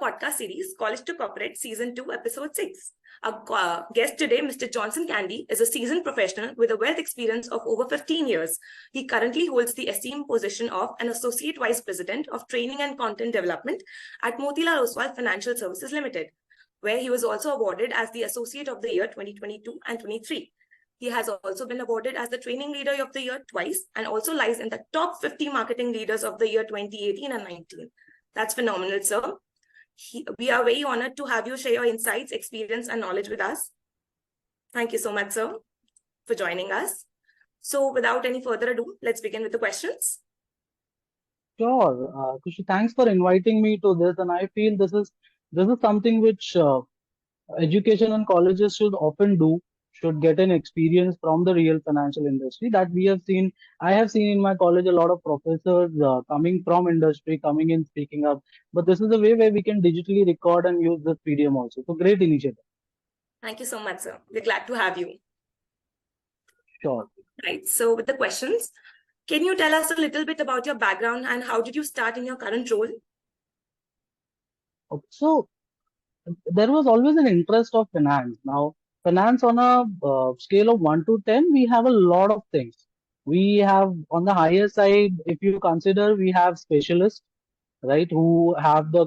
podcast series, College to Corporate, Season 2, Episode 6. Our guest today, Mr. Johnson Kandi, is a seasoned professional with a wealth experience of over 15 years. He currently holds the esteemed position of an Associate Vice President of Training and Content Development at Motilal Oswal Financial Services Limited, where he was also awarded as the Associate of the Year 2022 and 23. He has also been awarded as the Training Leader of the Year twice and also lies in the top 50 marketing leaders of the year 2018 and 19. That's phenomenal, sir. We are very honored to have you share your insights, experience, and knowledge with us. Thank you so much, sir, for joining us. So without any further ado, let's begin with the questions. Sure, Khushi, thanks for inviting me to this, and I feel this is something which education and colleges should often do, should get an experience from the real financial industry that we have seen. I have seen in my college a lot of professors coming from industry, coming in, speaking up. But this is a way where we can digitally record and use this medium also. So great initiative. Thank you so much, sir. We're glad to have you. Sure. Right. So with the questions, can you tell us a little bit about your background and how did you start in your current role? Okay, so there was always an interest of finance. Now, finance on a scale of 1 to 10, we have a lot of things. We have on the higher side, if you consider, we have specialists, right, who have the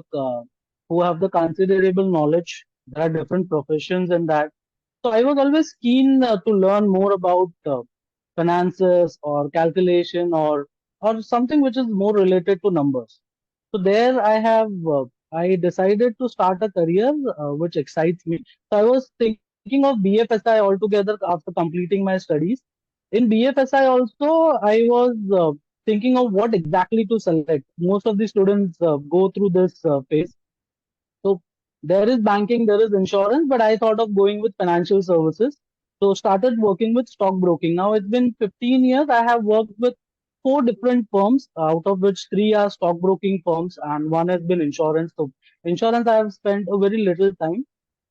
considerable knowledge. There are different professions in that. So I was always keen to learn more about finances or calculation or something which is more related to numbers. So there I decided to start a career which excites me. So I was thinking of BFSI altogether after completing my studies. In BFSI also, I was thinking of what exactly to select. Most of the students go through this phase. So there is banking, there is insurance, but I thought of going with financial services. So started working with stockbroking. Now it's been 15 years. I have worked with four different firms, out of which three are stockbroking firms and one has been insurance. So insurance I have spent a very little time.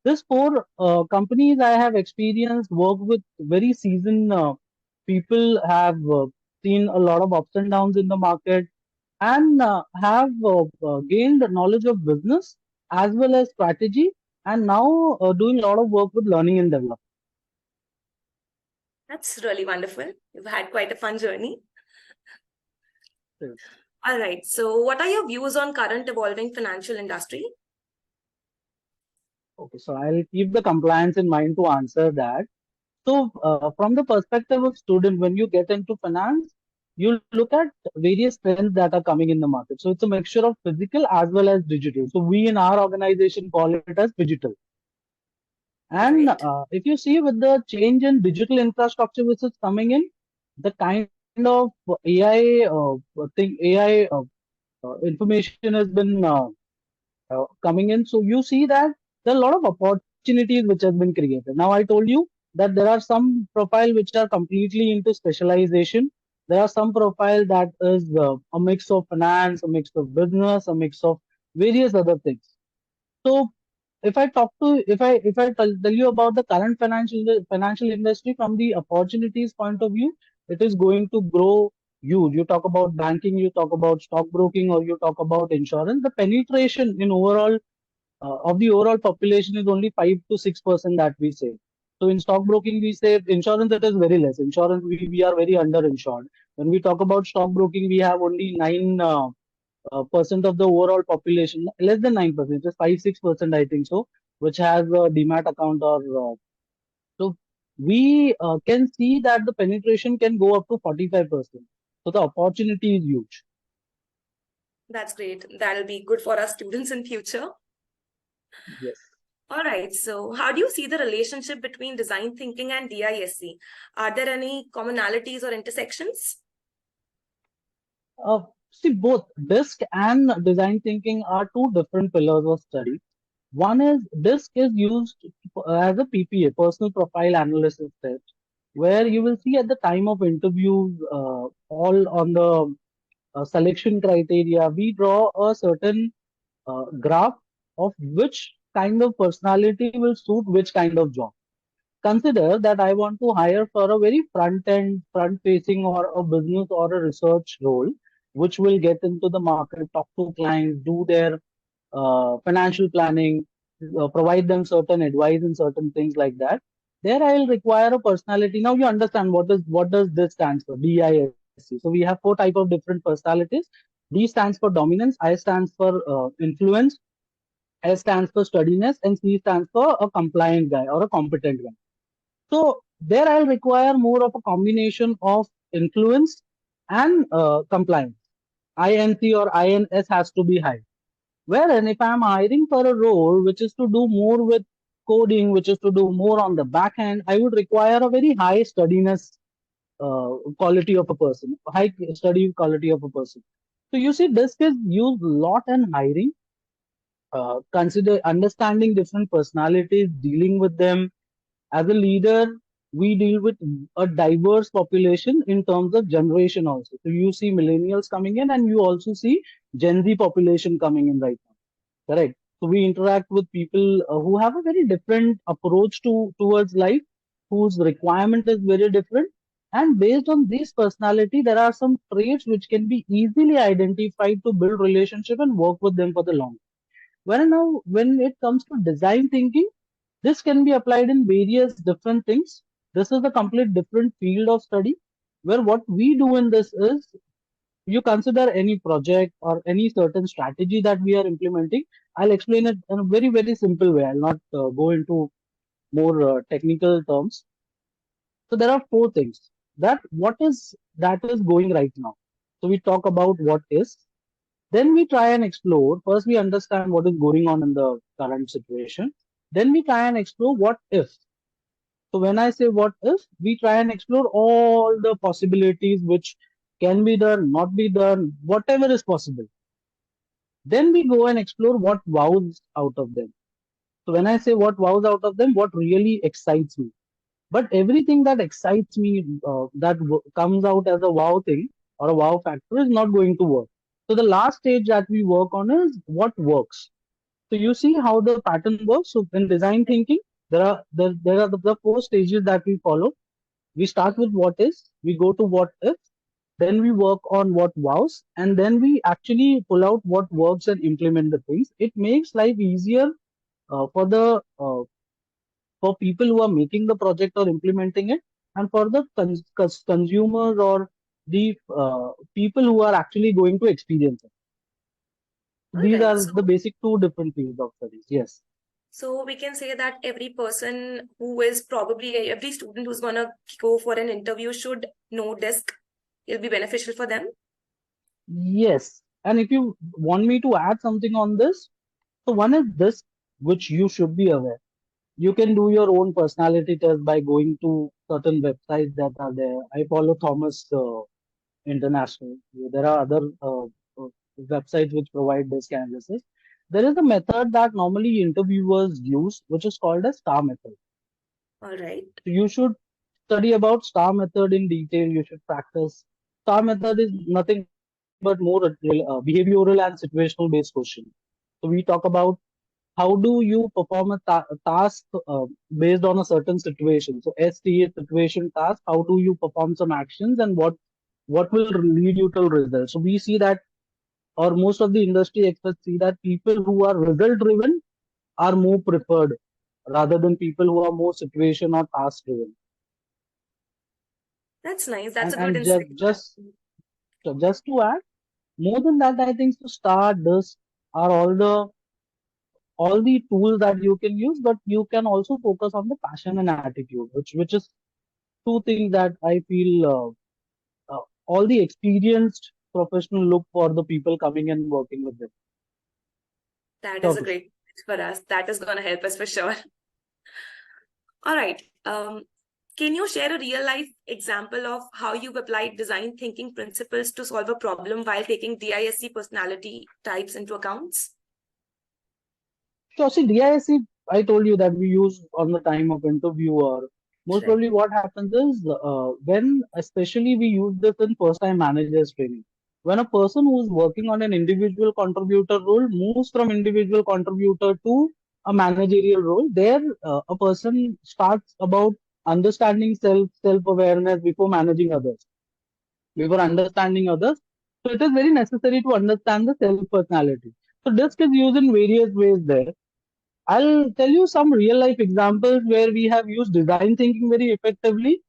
This four companies I have experienced, worked with very seasoned people, have seen a lot of ups and downs in the market, and have gained knowledge of business as well as strategy, and now doing a lot of work with learning and development. That's really wonderful. You've had quite a fun journey. Yes. All right. So what are your views on current evolving financial industry? Okay, so I'll keep the compliance in mind to answer that. So, from the perspective of student, when you get into finance, you look at various trends that are coming in the market. So, it's a mixture of physical as well as digital. So, we in our organization call it as digital. And Right. if you see with the change in digital infrastructure which is coming in, the kind of AI information has been coming in. So you see that there are a lot of opportunities which has been created. Now I told you that there are some profile which are completely into specialization. There are some profile that is a mix of finance, a mix of business, a mix of various other things. So if I talk to if I tell you about the current financial industry from the opportunities point of view, it is going to grow huge. You talk about banking, you talk about stockbroking, or you talk about insurance. The penetration in overall of the overall population is only 5 to 6% that we say. So in stockbroking, we say insurance, it is very less. Insurance, we are very underinsured. When we talk about stockbroking, we have only 9% of the overall population, less than 9%, just 5 6%, I think so, which has a demat account or so. We can see that the penetration can go up to 45%. So the opportunity is huge. That's great. That'll be good for our students in future. Yes. All right. So how do you see the relationship between design thinking and DISC? Are there any commonalities or intersections? See, both disk and design thinking are two different pillars of study. One is disk is used as a PPA, personal profile analysis test, where you will see at the time of interviews, all on the selection criteria, we draw a certain graph of which kind of personality will suit which kind of job. Consider that I want to hire for a very front facing or a business or a research role, which will get into the market, talk to clients, do their financial planning, provide them certain advice and certain things like that. There I'll require a personality. Now you understand what does this stands for? DISC. So we have four type of different personalities. D stands for dominance, I stands for influence, S stands for sturdiness, and C stands for a compliant guy or a competent guy. So there I'll require more of a combination of influence and compliance. INC or INS has to be high. Wherein if I'm hiring for a role which is to do more with coding, which is to do more on the back end, I would require a very high sturdiness quality of a person, high study quality of a person. So you see, this is used a lot in hiring. Consider understanding different personalities, dealing with them. As a leader, we deal with a diverse population in terms of generation also. So you see millennials coming in, and you also see Gen Z population coming in right now. Correct. So we interact with people who have a very different approach towards life, whose requirement is very different. And based on this personality, there are some traits which can be easily identified to build relationship and work with them for the long. Well, now when it comes to design thinking, this can be applied in various different things. This is a complete different field of study where what we do in this is you consider any project or any certain strategy that we are implementing. I'll explain it in a very, very simple way. I'll not go into more technical terms. So there are four things that is going right now. So we talk about what is, then we try and explore. First, we understand what is going on in the current situation. Then we try and explore what if. So when I say what if, we try and explore all the possibilities which can be done, not be done, whatever is possible. Then we go and explore what wows out of them. So when I say what wows out of them, what really excites me. But everything that excites me, comes out as a wow thing or a wow factor is not going to work. So the last stage that we work on is what works. So you see how the pattern works. So in design thinking, there are the four stages that we follow. We start with what is, we go to what if, then we work on what wows, and then we actually pull out what works and implement the things. It makes life easier for the for people who are making the project or implementing it, and for the consumers or the people who are actually going to experience it. All These right. are the basic two different fields of studies. Yes. So we can say that every person who is probably every student who's gonna go for an interview should know DISC. It'll be beneficial for them. Yes. And if you want me to add something on this, so one is this, which you should be aware. You can do your own personality test by going to certain websites that are there. I follow Thomas International. There are other websites which provide this canvases. There is a method that normally interviewers use, which is called a STAR method. All right. So you should study about STAR method in detail. You should practice. STAR method is nothing but more behavioral and situational based question. So we talk about how do you perform a task based on a certain situation. So ST is situation task. How do you perform some actions, and what will lead you to results? So we see that, or most of the industry experts see that people who are result driven are more preferred rather than people who are more situation or task driven. That's nice. That's And a good and insight. just to add, more than that, I think to start this are all the tools that you can use, but you can also focus on the passion and attitude, which is two things that I feel all the experienced professional look for the people coming and working with them. That Sure, is a Khushi. great for us. That is gonna help us for sure. All right. Can you share a real life example of how you've applied design thinking principles to solve a problem while taking DISC personality types into accounts? So see, DISC, I told you that we use on the time of interview, or most Right. probably what happens is when especially we use this in first time managers training. When a person who's working on an individual contributor role moves from individual contributor to a managerial role, there a person starts about understanding self awareness before managing others, before understanding others. So it is very necessary to understand the self personality. So disk is used in various ways there. I'll tell you some real life examples where we have used design thinking very effectively.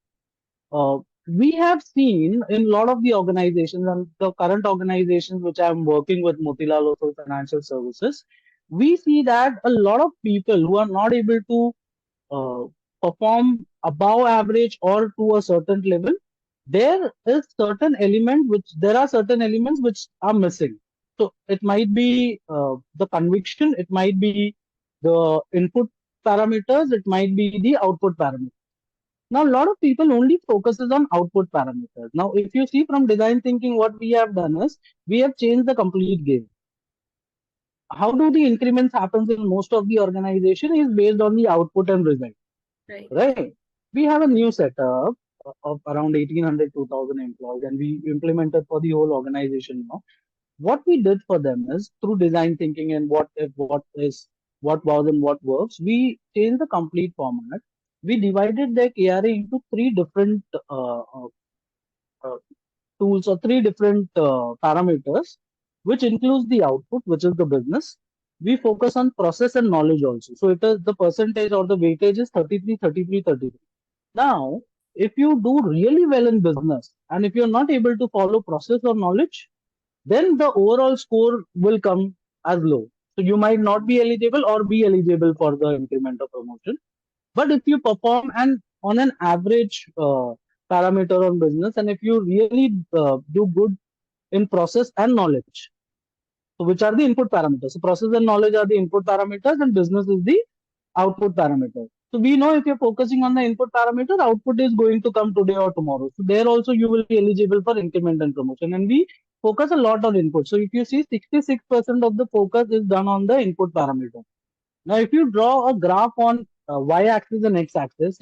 Uh, we have seen in a lot of the organizations and the current organizations which I'm working with, Motilal Oswal Financial Services, we see that a lot of people who are not able to uh, perform above average or to a certain level, there are certain elements which are missing. So it might be the conviction, it might be the input parameters, it might be the output parameters. Now, a lot of people only focuses on output parameters. Now, if you see from design thinking, what we have done is we have changed the complete game. How do the increments happens in most of the organization is based on the output and result, Right. right? We have a new setup of around 1800, 2000 employees, and we implemented for the whole organization now. What we did for them is through design thinking and what if, what was and what works, we changed the complete format. We divided their KRA into three different uh, tools or three different parameters, which includes the output, which is the business. We focus on process and knowledge also. So it is the percentage or the weightage is 33, 33, 33. Now, if you do really well in business and if you're not able to follow process or knowledge, then the overall score will come as low. So you might not be eligible or be eligible for the increment or promotion. But if you perform and on an average parameter on business, and if you really do good in process and knowledge, so which are the input parameters? So process and knowledge are the input parameters, and business is the output parameter. So we know if you're focusing on the input parameter, output is going to come today or tomorrow. So there also you will be eligible for increment and promotion. And we focus a lot on input. So if you see 66% of the focus is done on the input parameter. Now, if you draw a graph on y-axis and x-axis,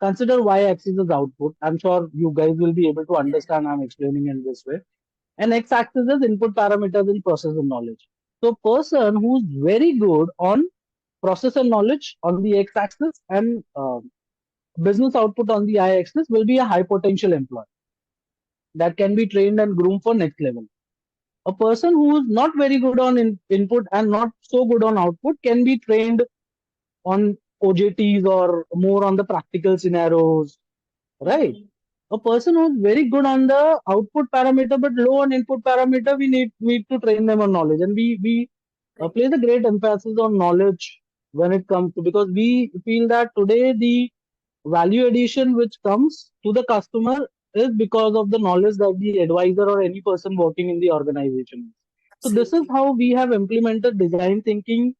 consider y-axis as output. I'm sure you guys will be able to understand. I'm explaining in this way. And x-axis is input parameters in process and knowledge. So, person who's very good on process and knowledge on the x-axis and business output on the y-axis will be a high potential employee that can be trained and groomed for next level. A person who is not very good on input and not so good on output can be trained on OJTs or more on the practical scenarios, right? Mhm. A person who's very good on the output parameter but low on input parameter, we need to train them on knowledge, and we Right. place a great emphasis on knowledge when it comes to, because we feel that today the value addition which comes to the customer is because of the knowledge that the advisor or any person working in the organization. So this is Absolutely. how we have implemented design thinking.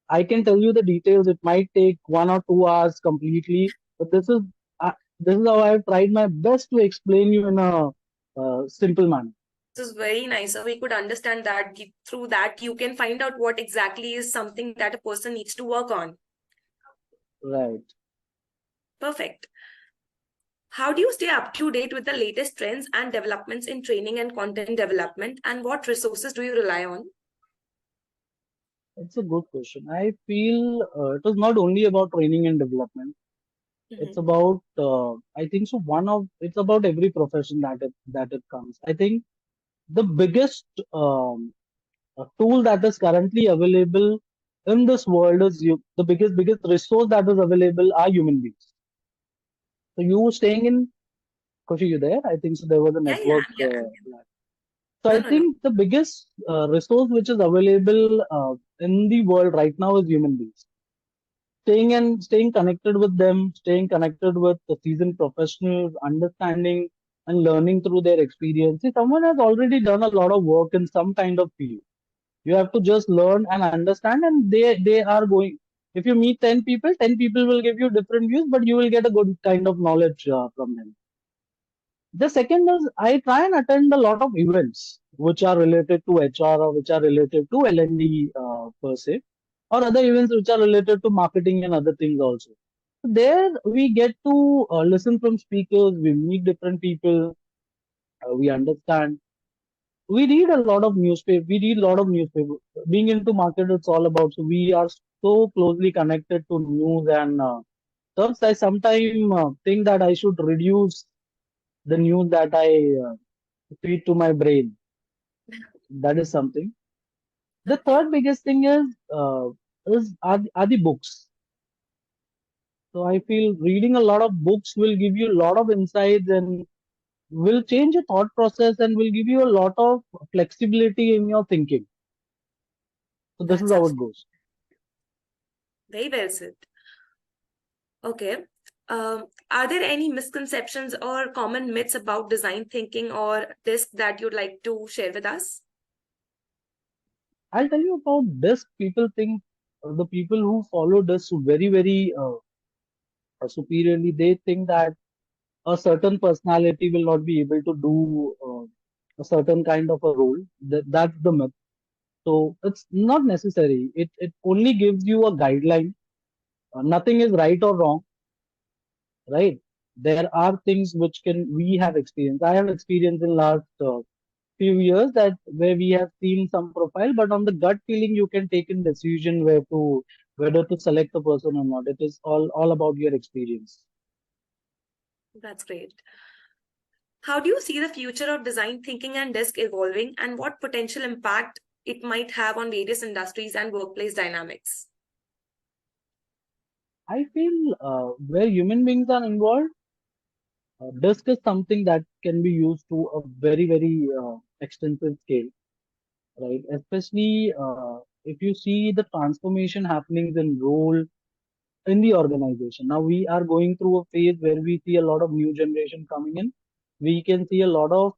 I can tell you the details. It might take 1 or 2 hours completely, but this is how I've tried my best to explain you in a simple manner. This is very nice. So we could understand that through that you can find out what exactly is something that a person needs to work on. Right. Perfect. How do you stay up to date with the latest trends and developments in training and content development, and what resources do you rely on? It's a good question. I feel it is not only about training and development. It's Mhm. about I think so. It's about every profession that it comes. I think the biggest tool that is currently available in this world is the biggest resource that is available are human beings. So you staying in Khushi, you there? I think so. There was a Yeah, yeah, network. I'm here. Lag. So No, I no, no. think the biggest resource which is available in the world right now is human beings. Staying connected with them, staying connected with the seasoned professionals, understanding and learning through their experience. See, someone has already done a lot of work in some kind of field. You have to just learn and understand, and they are going. If you meet 10 people, 10 people will give you different views, but you will get a good kind of knowledge from them. The second is I try and attend a lot of events which are related to HR or which are related to L&D per se, or other events which are related to marketing and other things also. So there we get to listen from speakers, we meet different people, we understand. We read a lot of newspaper. We read a lot of newspaper. Being into market, it's all about. So we are so closely connected to news and terms. I sometimes think that I should reduce the news that I feed to my brain. That is something. The Okay. third biggest thing are the books. So I feel reading a lot of books will give you a lot of insights and will change your thought process and will give you a lot of flexibility in your thinking. So this is That's how it absolutely goes. very well said. Okay. Are there any misconceptions or common myths about design thinking or this that you'd like to share with us? I'll tell you about this. People think the people who follow this very superiorly, they think that a certain personality will not be able to do a certain kind of a role. That's the myth. So it's not necessary. It only gives you a guideline. Nothing is right or wrong, right? There are things which can we have experienced. I have experienced in last few years that where we have seen some profile, but on the gut feeling you can take a decision whether to select a person or not. It is all about your experience. That's great. How do you see the future of design thinking and desk evolving, and what potential impact it might have on various industries and workplace dynamics? I feel where human beings are involved, disk is something that can be used to a very extensive scale, right? Especially if you see the transformation happening in role in the organization. Now we are going through a phase where we see a lot of new generation coming in. We can see a lot of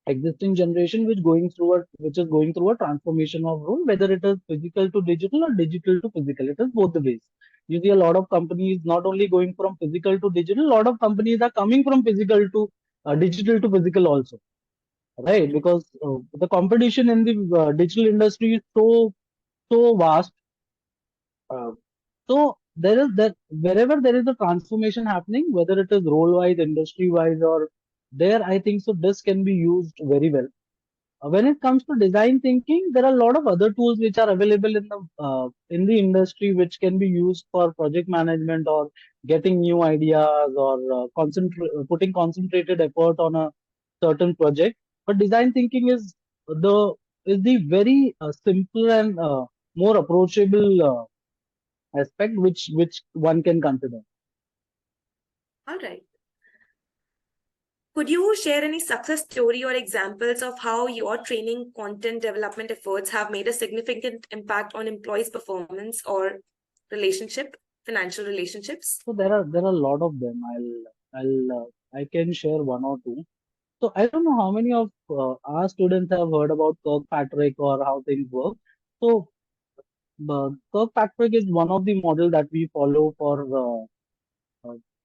existing generation which is going through a transformation of role, whether it is physical to digital or digital to physical. It is both the ways. You see a lot of companies not only going from physical to digital, a lot of companies are coming from physical to digital to physical also, right? Because the competition in the digital industry is so vast. uh, so there is that wherever there is a transformation happening, whether it is role wise, industry wise, or there, I think so this can be used very well. When it comes to design thinking, there are a lot of other tools which are available in the industry which can be used for project management or getting new ideas or putting concentrated effort on a certain project. But design thinking is the very simple and more approachable aspect which one can consider. All right. Could you share any success story or examples of how your training content development efforts have made a significant impact on employees' performance or relationship, financial relationships? So there are a lot of them. I can share one or two. So I don't know how many of our students have heard about Kirkpatrick or how things work. So Kirkpatrick is one of the model that we follow for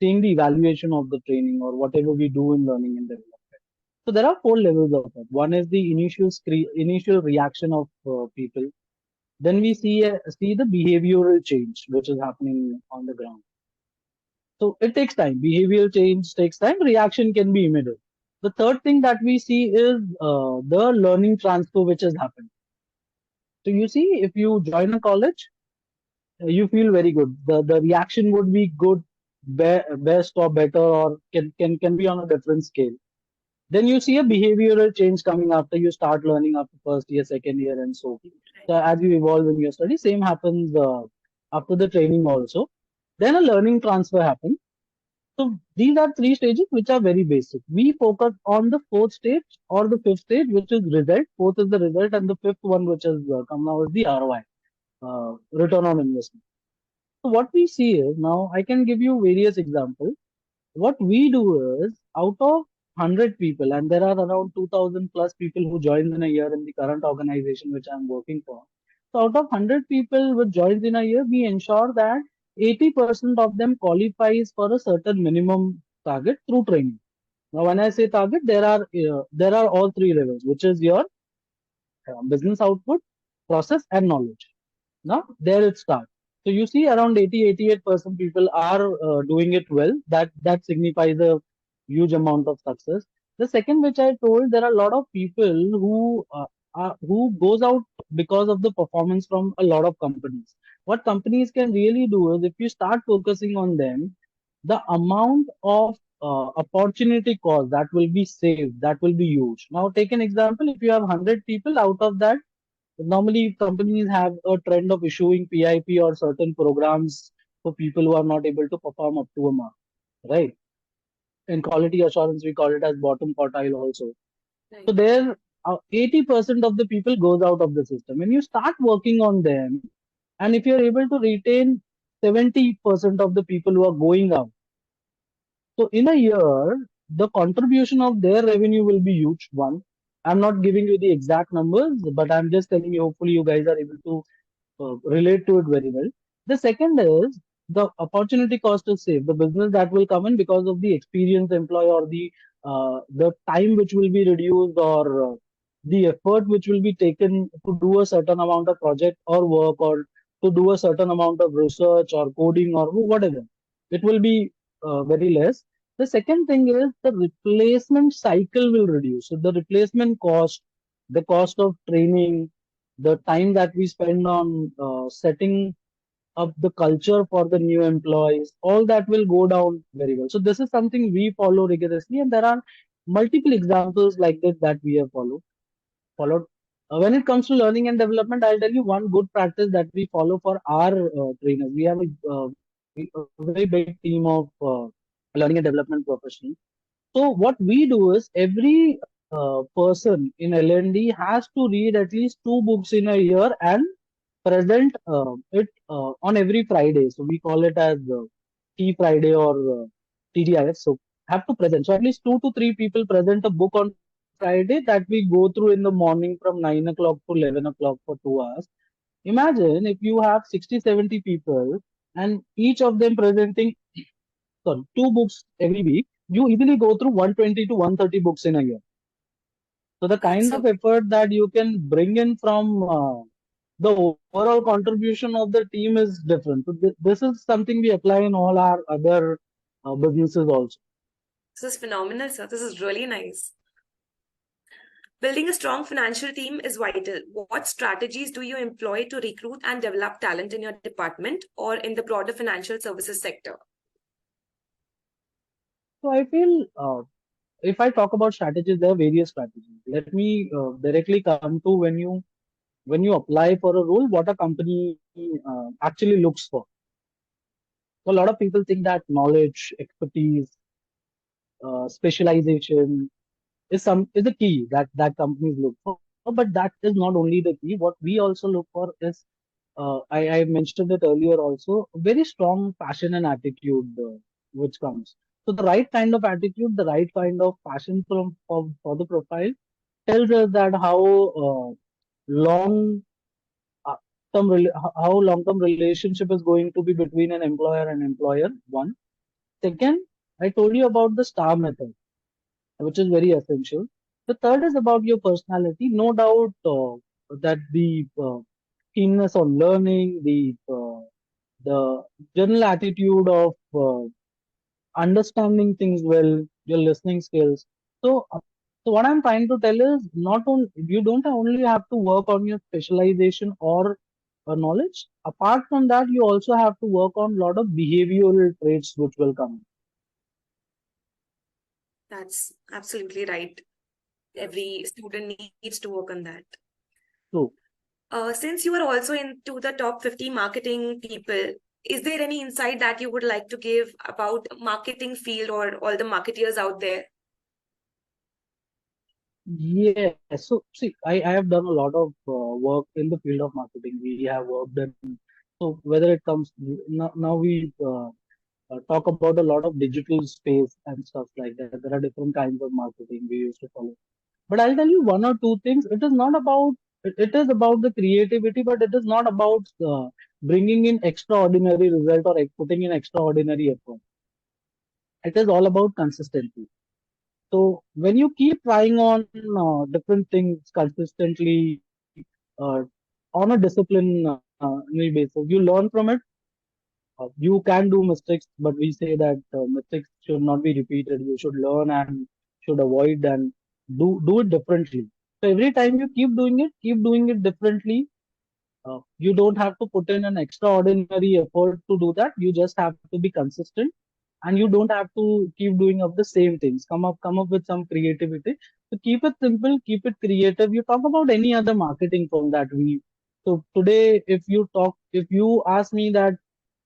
seeing the evaluation of the training or whatever we do in learning and development. So there are four levels of it. One is the initial reaction of people. Then we see the behavioral change which is happening on the ground. So it takes time. Behavioral change takes time. Reaction can be immediate. The third thing that we see is the learning transfer which has happened. So you see, if you join a college, you feel very good. The reaction would be good, best or better, or can be on a different scale. Then you see a behavioral change coming after you start learning after first year, second year, and so. So as you evolve in your study, same happens after the training also. Then a learning transfer happens. So these are three stages which are very basic. We focus on the fourth stage or the fifth stage, which is result. Fourth is the result, and the fifth one, which has come now, is the ROI, return on investment. So what we see is now I can give you various examples. What we do is out of 100 people, and there are around 2000 plus people who join in a year in the current organization which I'm working for. So out of 100 people which joins in a year, we ensure that 80% of them qualifies for a certain minimum target through training. Now, when I say target, there are all three levels, which is your business output, process, and knowledge. Now, there it starts. So you see around 88% people are doing it well. That signifies a huge amount of success. The second, which I told, there are a lot of people who goes out because of the performance from a lot of companies. What companies can really do is if you start focusing on them, the amount of opportunity cost that will be saved, that will be huge. Now, take an example. If you have 100 people, out of that, Normally companies have a trend of issuing PIP or certain programs for people who are not able to perform up to a mark, right? In quality assurance, we call it as bottom quartile also. So Right. there, 80% of the people goes out of the system. When you start working on them, and if you're able to retain 70% of the people who are going out, so in a year, the contribution of their revenue will be huge. One, I'm not giving you the exact numbers, but I'm just telling you. Hopefully, you guys are able to relate to it very well. The second is the opportunity cost is saved. The business that will come in because of the experienced employee or the time which will be reduced or the effort which will be taken to do a certain amount of project or work or to do a certain amount of research or coding or whatever. It will be very less. The second thing is the replacement cycle will reduce. So the replacement cost, the cost of training, the time that we spend on setting up the culture for the new employees, all that will go down very well. So this is something we follow rigorously, and there are multiple examples like this that we have followed. When it comes to learning and development, I'll tell you one good practice that we follow for our trainers. We have a very big team of learning and development professionals. So what we do is every person in L&D has to read at least two books in a year and present it on every Friday. So we call it as T Friday or TDIF. So have to present. So at least two to three people present a book on Friday that we go through in the morning from 9 o'clock to 11 o'clock for 2 hours. Imagine if you have 60, 70 people and each of them presenting two books every week, you easily go through 120 to 130 books in a year. So the That's kind so of effort that you can bring in from the overall contribution of the team is different. So this is something we apply in all our other businesses also. this is phenomenal, sir. This is really nice. Building a strong financial team is vital. What strategies do you employ to recruit and develop talent in your department or in the broader financial services sector? So I feel if I talk about strategies, there are various strategies. Let me directly come to when you apply for a role, what a company actually looks for. So a lot of people think that knowledge, expertise, specialization is the key that companies look for. But that is not only the key. What we also look for is I mentioned it earlier also, very strong passion and attitude which comes. So the right kind of attitude, the right kind of passion for the profile tells us that long uh, how long term relationship is going to be between an employer and employer. One. Second, I told you about the star method, which is very essential. The third is about your personality. No doubt that the keenness on learning, the general attitude of understanding things well, your listening skills. So, so what I'm trying to tell is not only you don't only have to work on your specialization or knowledge. Apart from that, you also have to work on a lot of behavioral traits which will come. That's absolutely right. Every student needs to work on that. So Since you are also into the top 50 marketing people, is there any insight that you would like to give about marketing field or all the marketeers out there? yes, so see, I have done a lot of work in the field of marketing. We have worked in, so whether it comes now we talk about a lot of digital space and stuff like that. There are different kinds of marketing we used to follow. But I'll tell you one or two things. It is not about it is about the creativity, but it is not about bringing in extraordinary result or putting in extraordinary effort. It is all about consistency. So when you keep trying on different things consistently on a discipline basis, you learn from it. You can do mistakes, but we say that mistakes should not be repeated. You should learn and should avoid and do it differently. So every time you keep doing it differently. You don't have to put in an extraordinary effort to do that. You just have to be consistent, and you don't have to keep doing of the same things. Come up with some creativity. So keep it simple, keep it creative. You talk about any other marketing firm that we. So today, if you ask me that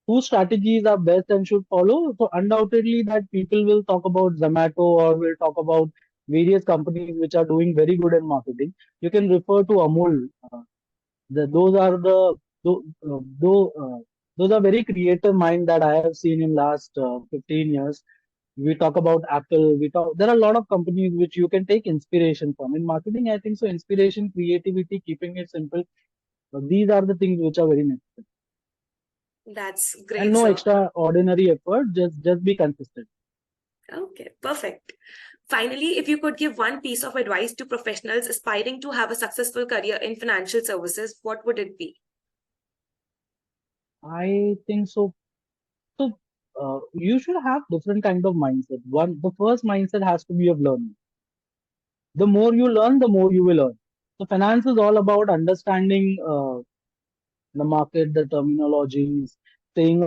whose strategies are best and should follow, so undoubtedly that people will talk about Zomato or will talk about various companies which are doing very good in marketing. You can refer to Amul. Those are tho- those are very creative mind that I have seen in last 15 years. We talk about Apple. There are a lot of companies which you can take inspiration from. In marketing, I think so. Inspiration, creativity, keeping it simple. These are the things which are very necessary. That's And great, no sir. extraordinary effort. Just be consistent. Okay, perfect. Finally, if you could give one piece of advice to professionals aspiring to have a successful career in financial services, what would it be? I think so. So you should have different kind of mindset. The first mindset has to be of learning. The more you learn, the more you will earn. So finance is all about understanding the market, the terminologies, staying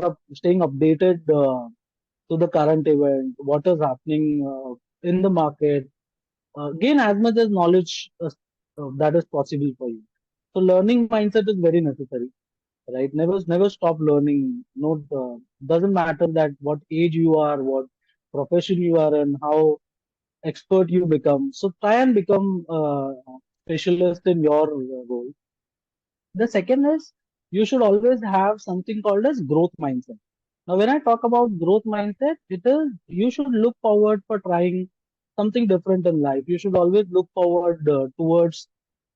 updated to the current event, what is happening in the market. Gain as much as knowledge that is possible for you. So learning mindset is very necessary, right? Never stop learning. No, doesn't matter that what age you are, what profession you are, and how expert you become. So try and become specialist in your role. The second is you should always have something called as growth mindset. Now, when I talk about growth mindset, it is you should look forward for trying something different in life. You should always look forward towards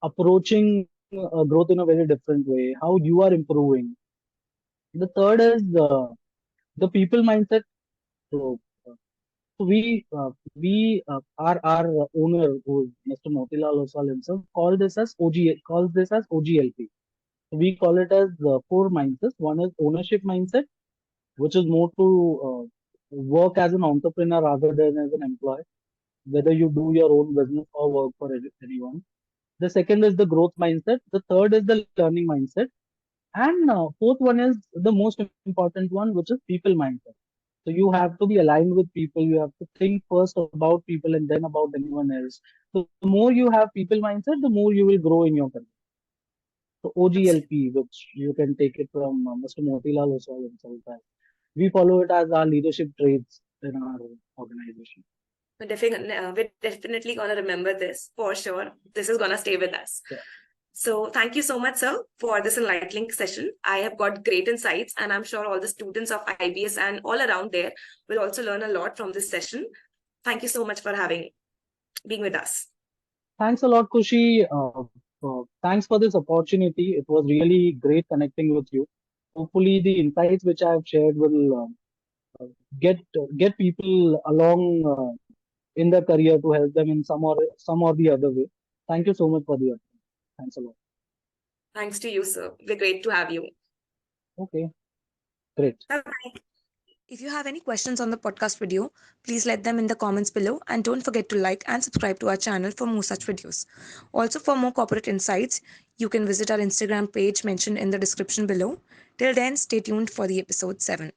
approaching growth in a very different way, how you are improving. The third is the people mindset. So, our owner, who is Mr. Motilal Oswal himself, calls this as OGLP. We call it as four mindsets. One is ownership mindset, which is more to work as an entrepreneur rather than as an employee, whether you do your own business or work for anyone. The second is the growth mindset. The third is the learning mindset. And fourth one is the most important one, which is people mindset. So you have to be aligned with people. You have to think first about people and then about anyone else. So the more you have people mindset, the more you will grow in your career. So OGLP, which you can take it from Mr. Motilal Oswal himself. We follow it as our leadership traits in our organization. We're definitely going to remember this for sure. This is going to stay with us. Yeah. So thank you so much, sir, for this enlightening session. I have got great insights, and I'm sure all the students of IBS and all around there will also learn a lot from this session. Thank you so much for being with us. Thanks a lot, Khushi. Thanks for this opportunity. It was really great connecting with you. Hopefully, the insights which I have shared will get get people along in their career to help them in some or the other way. Thank you so much for the opportunity. Thanks a lot. Thanks to you, sir. We're great to have you. Okay, great. Bye-bye. If you have any questions on the podcast video, please let them in the comments below, and don't forget to like and subscribe to our channel for more such videos. Also, for more corporate insights, you can visit our Instagram page mentioned in the description below. Till then, stay tuned for the episode 7.